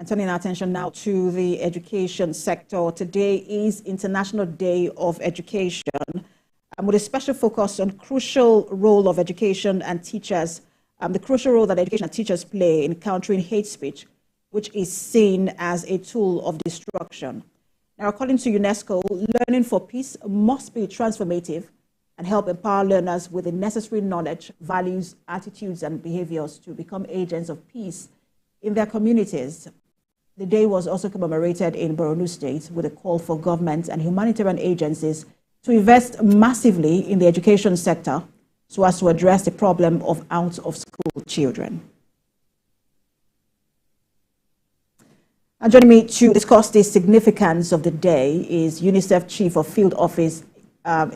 And turning our attention now to the education sector. Today is International Day of Education, with a special focus on crucial role of education and teachers, the crucial role that education and teachers play in countering hate speech, which is seen as a tool of destruction. Now, according to UNESCO, learning for peace must be transformative and help empower learners with the necessary knowledge, values, attitudes, and behaviors to become agents of peace in their communities. The day was also commemorated in Borno State with a call for government and humanitarian agencies to invest massively in the education sector so as to address the problem of out-of-school children. And joining me to discuss the significance of the day is UNICEF Chief of Field Office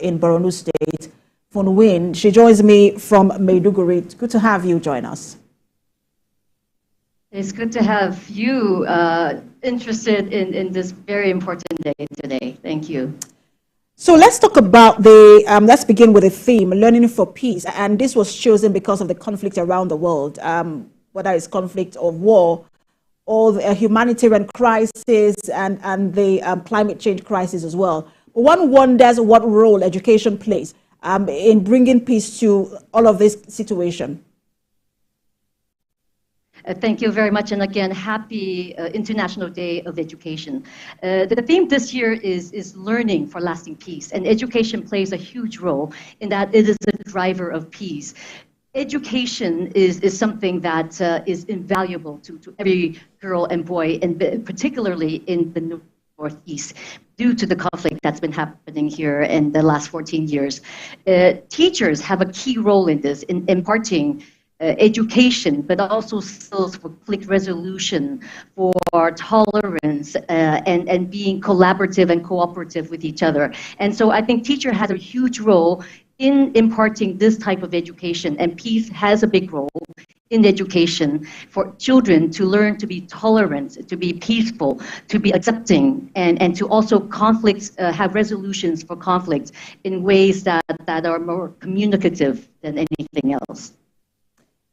in Borno State, Funwin. She joins me from Maiduguri. It's good to have you join us. It's good to have you interested in this very important day today. Thank you. So let's talk about the, let's begin with the theme, learning for peace. And this was chosen because of the conflict around the world, whether it's conflict or war, or the humanitarian crisis and the climate change crisis as well. One wonders what role education plays in bringing peace to all of this situation. Thank you very much, and again, happy International Day of Education. The theme this year is learning for lasting peace, and education plays a huge role in that it is a driver of peace. Education is something that is invaluable to every girl and boy, and particularly in the Northeast, due to the conflict that's been happening here in the last 14 years. Teachers have a key role in this, in imparting education, but also skills for conflict resolution, for tolerance, and being collaborative and cooperative with each other. And so I think teacher has a huge role in imparting this type of education, and peace has a big role in education for children to learn to be tolerant, to be peaceful, to be accepting, and to also have resolutions for conflicts in ways that are more communicative than anything else.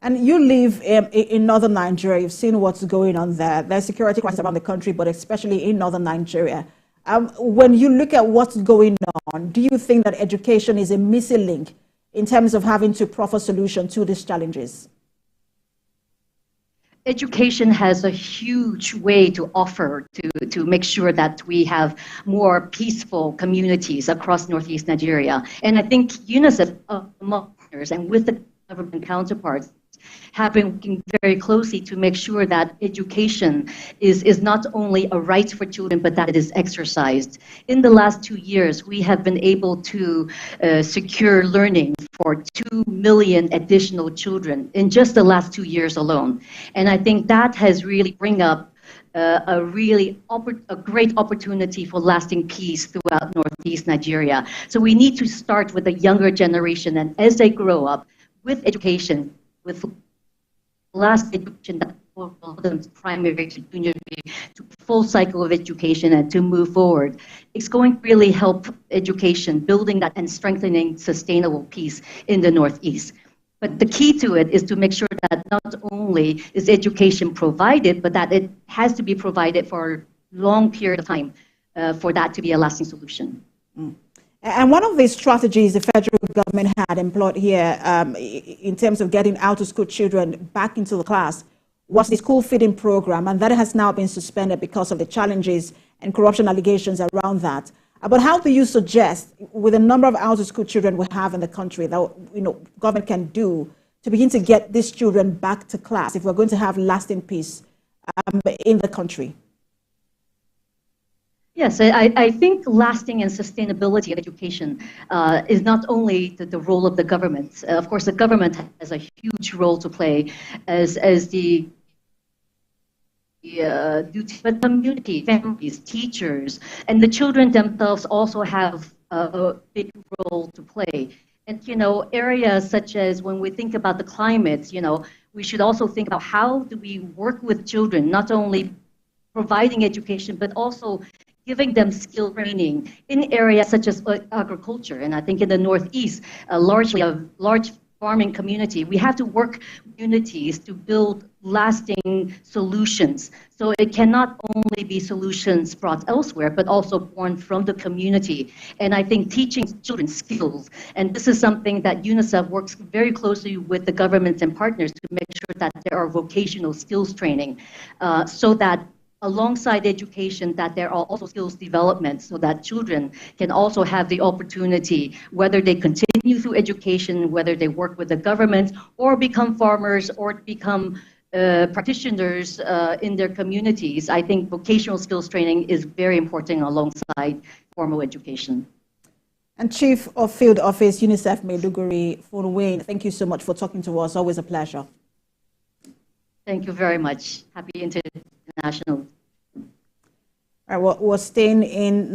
And you live in northern Nigeria. You've seen what's going on there. There's security crisis around the country, but especially in northern Nigeria. When you look at what's going on, do you think that education is a missing link in terms of having to proffer solution to these challenges? Education has a huge way to offer to make sure that we have more peaceful communities across Northeast Nigeria. And I think UNICEF, among partners and with the government counterparts, have been working very closely to make sure that education is not only a right for children, but that it is exercised. In the last 2 years, we have been able to secure learning for 2 million additional children in just the last 2 years alone. And I think that has really bring up a great opportunity for lasting peace throughout Northeast Nigeria. So we need to start with the younger generation, and as they grow up, with education, with last education that will them primary to junior to full cycle of education and to move forward. It's going to really help education, building that and strengthening sustainable peace in the Northeast. But the key to it is to make sure that not only is education provided, but that it has to be provided for a long period of time for that to be a lasting solution. Mm. And one of the strategies the federal government had employed here in terms of getting out-of-school children back into the class was the school feeding program, and that has now been suspended because of the challenges and corruption allegations around that. But how do you suggest, with the number of out-of-school children we have in the country, that government can do to begin to get these children back to class if we're going to have lasting peace in the country? Yes, I think lasting and sustainability of education is not only the role of the government. Of course, the government has a huge role to play as the but community, families, teachers, and the children themselves also have a big role to play. And, areas such as when we think about the climate, we should also think about how do we work with children, not only providing education, but also giving them skill training in areas such as agriculture. And I think in the Northeast, largely a large farming community, we have to work communities to build lasting solutions. So it cannot only be solutions brought elsewhere, but also born from the community. And I think teaching children skills, and this is something that UNICEF works very closely with the governments and partners to make sure that there are vocational skills training, so that alongside education, that there are also skills development so that children can also have the opportunity, whether they continue through education, whether they work with the government or become farmers or become practitioners in their communities. I think vocational skills training is very important alongside formal education. And Chief of Field Office, UNICEF Maiduguri, Fonwayne, thank you so much for talking to us. Always a pleasure. Thank you very much. Happy International. All right, we're staying in